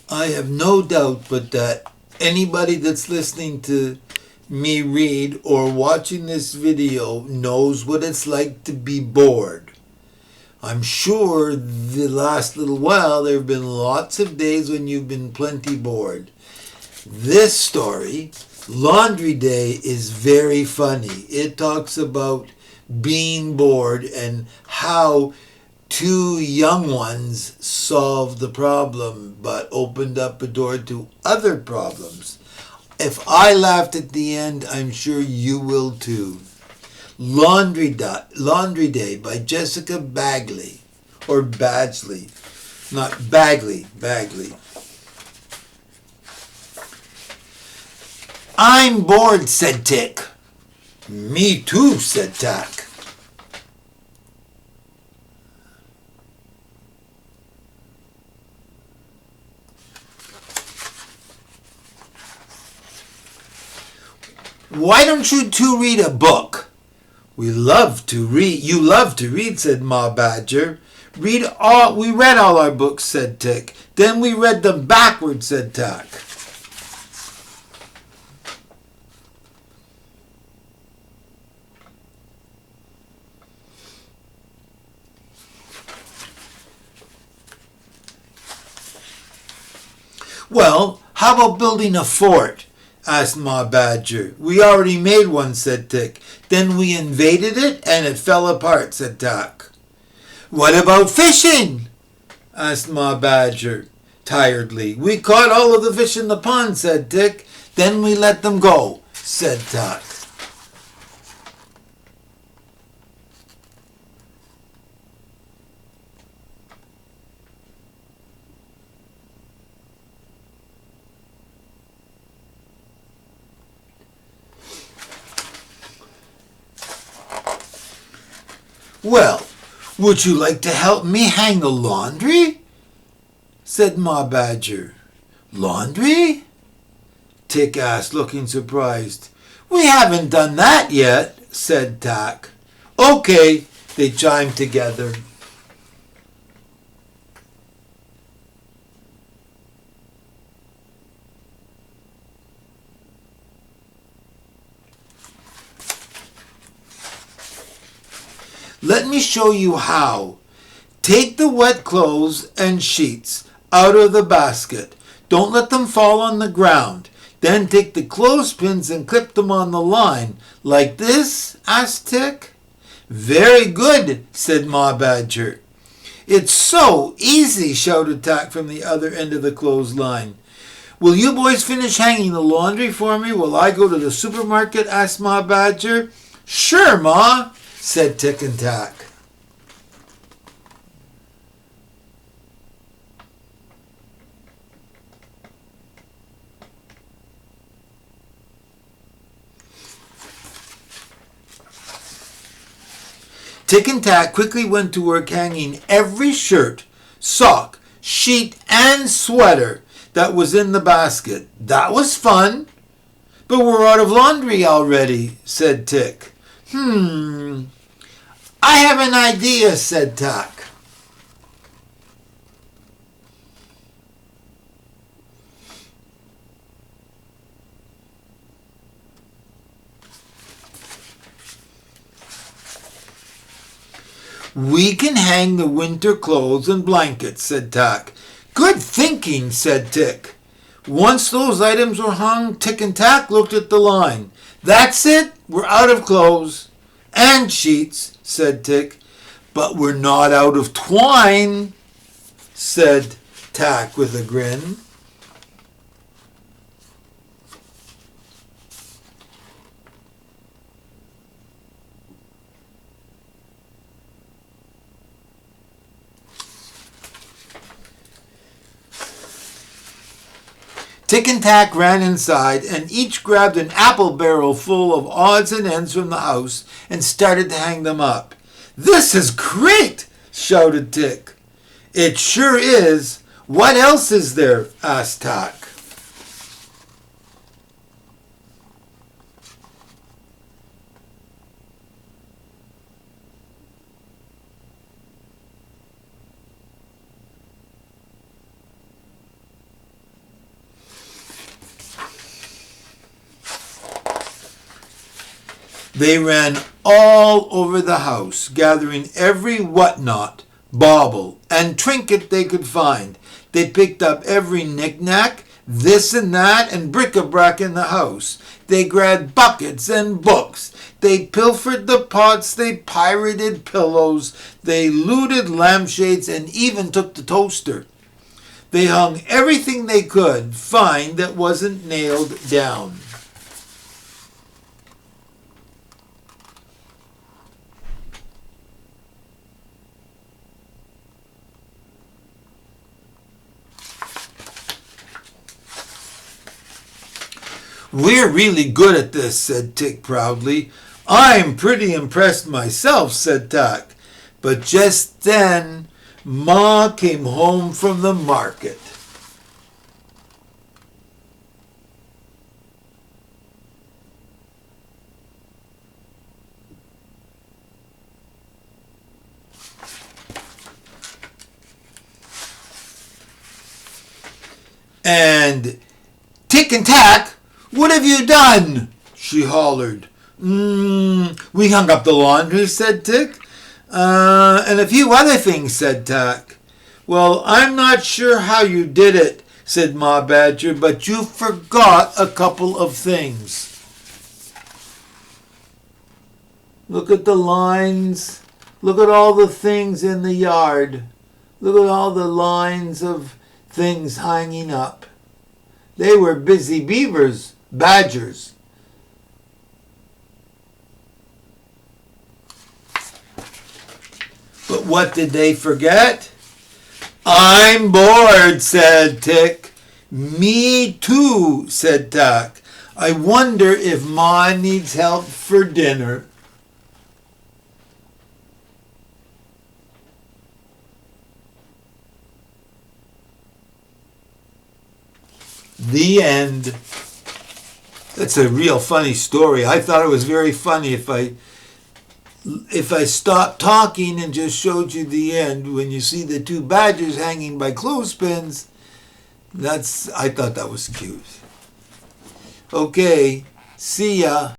I have no doubt but that anybody that's listening to me read or watching this video knows what it's like to be bored. I'm sure the last little while there have been lots of days when you've been plenty bored. This story, Laundry Day, is very funny. It talks about being bored and how two young ones solved the problem but opened up a door to other problems. If I laughed at the end, I'm sure you will too. Laundry Day by Jessica Bagley. Or Badgley. Not Bagley. Bagley. I'm bored, said Tick. Me too, said Tack. Why don't you two read a book? We love to read. You love to read, said Ma Badger. We read all our books, said Tick. Then we read them backwards, said Tack. Well, how about building a fort? Asked Ma Badger. We already made one, said Tick. Then we invaded it and it fell apart, said Tack. What about fishing? Asked Ma Badger tiredly. We caught all of the fish in the pond, said Tick. Then we let them go, said Tack. Well, would you like to help me hang the laundry? Said Ma Badger. Laundry? Tick asked, looking surprised. We haven't done that yet, said Tack. Okay, they chimed together. Let me show you how. Take the wet clothes and sheets out of the basket. Don't let them fall on the ground. Then take the clothespins and clip them on the line. Like this? Asked Tick. Very good, said Ma Badger. It's so easy, shouted Tack from the other end of the clothesline. Will you boys finish hanging the laundry for me while I go to the supermarket? Asked Ma Badger. Sure, Ma, said Tick and Tack. Tick and Tack quickly went to work hanging every shirt, sock, sheet, and sweater that was in the basket. That was fun. But we're out of laundry already, said Tick. I have an idea, said Tack. We can hang the winter clothes and blankets, said Tack. Good thinking, said Tick. Once those items were hung, Tick and Tack looked at the line. That's it, we're out of clothes and sheets, said Tick. But we're not out of twine, said Tack with a grin. Tick and Tack ran inside and each grabbed an apple barrel full of odds and ends from the house and started to hang them up. This is great, shouted Tick. It sure is. What else is there? Asked Tack. They ran all over the house, gathering every whatnot, bauble, and trinket they could find. They picked up every knick-knack, this and that, and bric-a-brac in the house. They grabbed buckets and books. They pilfered the pots. They pirated pillows. They looted lampshades and even took the toaster. They hung everything they could find that wasn't nailed down. "We're really good at this," said Tick proudly. "I'm pretty impressed myself," said Tack. But just then, Ma came home from the market. And Tick and Tack, "What have you done?" she hollered. We hung up the laundry," said Tick. And a few other things," said Tack. "Well, I'm not sure how you did it," said Ma Badger, "but you forgot a couple of things. Look at the lines. Look at all the things in the yard. Look at all the lines of things hanging up. They were busy beavers, badgers." But what did they forget? "I'm bored," said Tick. "Me too," said Tack. "I wonder if Ma needs help for dinner." The end. That's a real funny story. I thought it was very funny if I stopped talking and just showed you the end. When you see the two badgers hanging by clothespins, I thought that was cute. Okay, see ya.